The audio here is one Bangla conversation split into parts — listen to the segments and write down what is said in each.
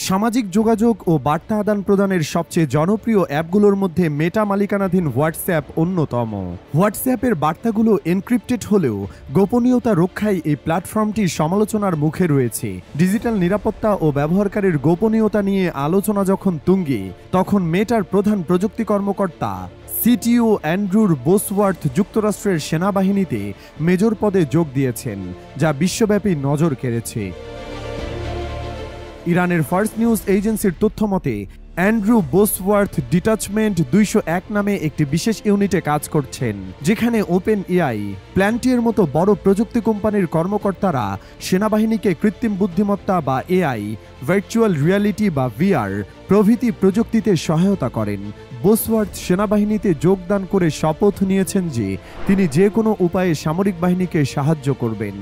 সামাজিক যোগাযোগ ও বার্তা আদান প্রদানের সবচেয়ে জনপ্রিয় অ্যাপগুলোর মধ্যে মেটা মালিকানাধীন হোয়াটসঅ্যাপ অন্যতম। হোয়াটসঅ্যাপের বার্তাগুলো এনক্রিপ্টেড হলেও গোপনীয়তা রক্ষায় এই প্ল্যাটফর্মটি সমালোচনার মুখে রয়েছে। ডিজিটাল নিরাপত্তা ও ব্যবহারকারীর গোপনীয়তা নিয়ে আলোচনা যখন তুঙ্গে, তখন মেটার প্রধান প্রযুক্তি কর্মকর্তা সিটিও অ্যান্ড্রু বোসওয়ার্থ যুক্তরাষ্ট্রের সেনাবাহিনীতে মেজর পদে যোগ দিয়েছেন, যা বিশ্বব্যাপী নজর কেড়েছে। ইরানের ফার্স্ট নিউজ এজেন্সির তথ্য মতে অ্যান্ড্রু বোসওয়ার্থ ডিটাচমেন্ট 201 নামে একটি বিশেষ ইউনিটে কাজ করছেন, যেখানে ওপেন এআই, প্ল্যান্টিয়ের মতো বড় প্রযুক্তি কোম্পানির কর্মকর্তারা সেনাবাহিনীকে কৃত্রিম বুদ্ধিমত্তা বা এআই, ভার্চুয়াল রিয়ালিটি বা ভিআর প্রভৃতি প্রযুক্তিতে সহায়তা করেন। বোসওয়ার্থ সেনাবাহিনীতে যোগদান করে শপথ নিয়েছেন যে তিনি যে কোনো উপায়ে সামরিক বাহিনীকে সাহায্য করবেন।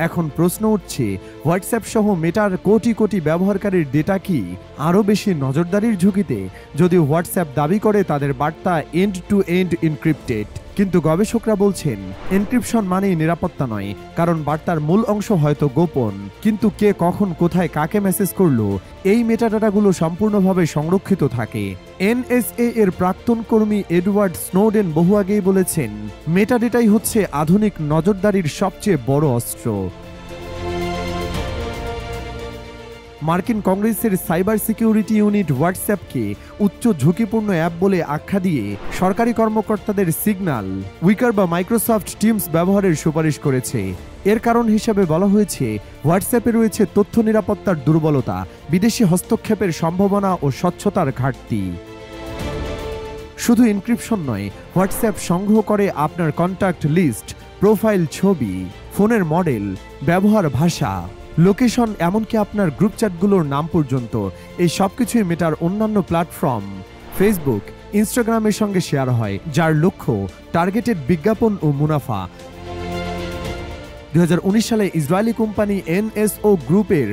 এখন প্রশ্ন উঠছে, হোয়াটসঅ্যাপ সহ মেটার কোটি কোটি ব্যবহারকারীর ডেটা কি আরও বেশি নজরদারির ঝুঁকিতে? যদি হোয়াটসঅ্যাপ দাবি করে তাদের বার্তা এন্ড টু এন্ড এনক্রিপ্টেড, কিন্তু গবেষকরা বলছেন এনক্রিপশন মানেই নিরাপত্তা নয়, কারণ বার্তার মূল অংশ হয়তো গোপন, কিন্তু কে কখন কোথায় কাকে মেসেজ করলো এই মেটাডাটাগুলো সম্পূর্ণভাবে সংরক্ষিত থাকে। এনএসএ এর প্রাক্তন কর্মী এডওয়ার্ড স্নোডেন বহু আগেই বলেছেন, মেটাডেটাই হচ্ছে আধুনিক নজরদারির সবচেয়ে বড় অস্ত্র। মার্কিন কংগ্রেসের সাইবার সিকিউরিটি ইউনিট হোয়াটসঅ্যাপকে উচ্চ ঝুঁকিপূর্ণ অ্যাপ বলে আখ্যা দিয়ে সরকারি কর্মকর্তাদের সিগন্যাল, উইকার বা মাইক্রোসফট টিমস ব্যবহারের সুপারিশ করেছে। এর কারণ হিসাবে বলা হয়েছে, হোয়াটসঅ্যাপে রয়েছে তথ্য নিরাপত্তার দুর্বলতা, বিদেশি হস্তক্ষেপের সম্ভাবনা ও স্বচ্ছতার ঘাটতি। শুধু এনক্রিপশন নয়, হোয়াটসঅ্যাপ সংগ্রহ করে আপনার কন্ট্যাক্ট লিস্ট, প্রোফাইল ছবি, ফোনের মডেল, ব্যবহার ভাষা, লোকেশন, এমনকি আপনার গ্রুপ চ্যাটগুলোর নাম পর্যন্ত। এই সবকিছুই মেটার অন্যান্য প্ল্যাটফর্ম ফেসবুক, ইনস্টাগ্রামের সঙ্গে শেয়ার হয়, যার লক্ষ্য টার্গেটেড বিজ্ঞাপন ও মুনাফা। 2019 সালে ইসরায়েলি কোম্পানি এনএসও গ্রুপের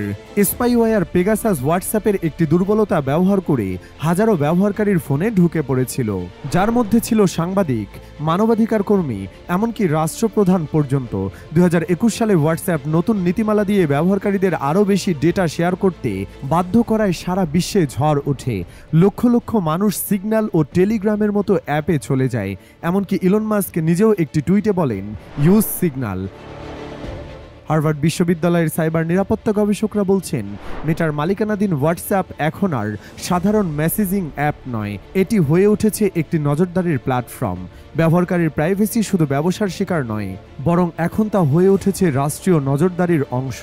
স্পাইওয়্যার পেগাসাস হোয়াটসঅ্যাপের একটি দুর্বলতা ব্যবহার করে হাজারো ব্যবহারকারীর ফোনে ঢুকে পড়েছিল, যার মধ্যে ছিল সাংবাদিক, মানবাধিকার কর্মী, এমনকি রাষ্ট্রপ্রধান পর্যন্ত। 2021 সালে হোয়াটসঅ্যাপ নতুন নীতিমালা দিয়ে ব্যবহারকারীদের আরও বেশি ডেটা শেয়ার করতে বাধ্য করায় সারা বিশ্বে ঝড় ওঠে। লক্ষ লক্ষ মানুষ সিগন্যাল ও টেলিগ্রামের মতো অ্যাপে চলে যায়। এমনকি ইলন মাস্ক নিজেও একটি টুইটে বলেন, ইউজ সিগন্যাল। হার্ভার্ড বিশ্ববিদ্যালয়ের সাইবার নিরাপত্তা গবেষকরা বলছেন, মেটার মালিকানাধীন হোয়াটসঅ্যাপ এখন আর সাধারণ মেসেজিং অ্যাপ নয়, এটি হয়ে উঠেছে একটি নজরদারির প্ল্যাটফর্ম। ব্যবহারকারীর প্রাইভেসি শুধু ব্যবসার শিকার নয়, বরং এখন তা হয়ে উঠেছে রাষ্ট্রীয় নজরদারির অংশ।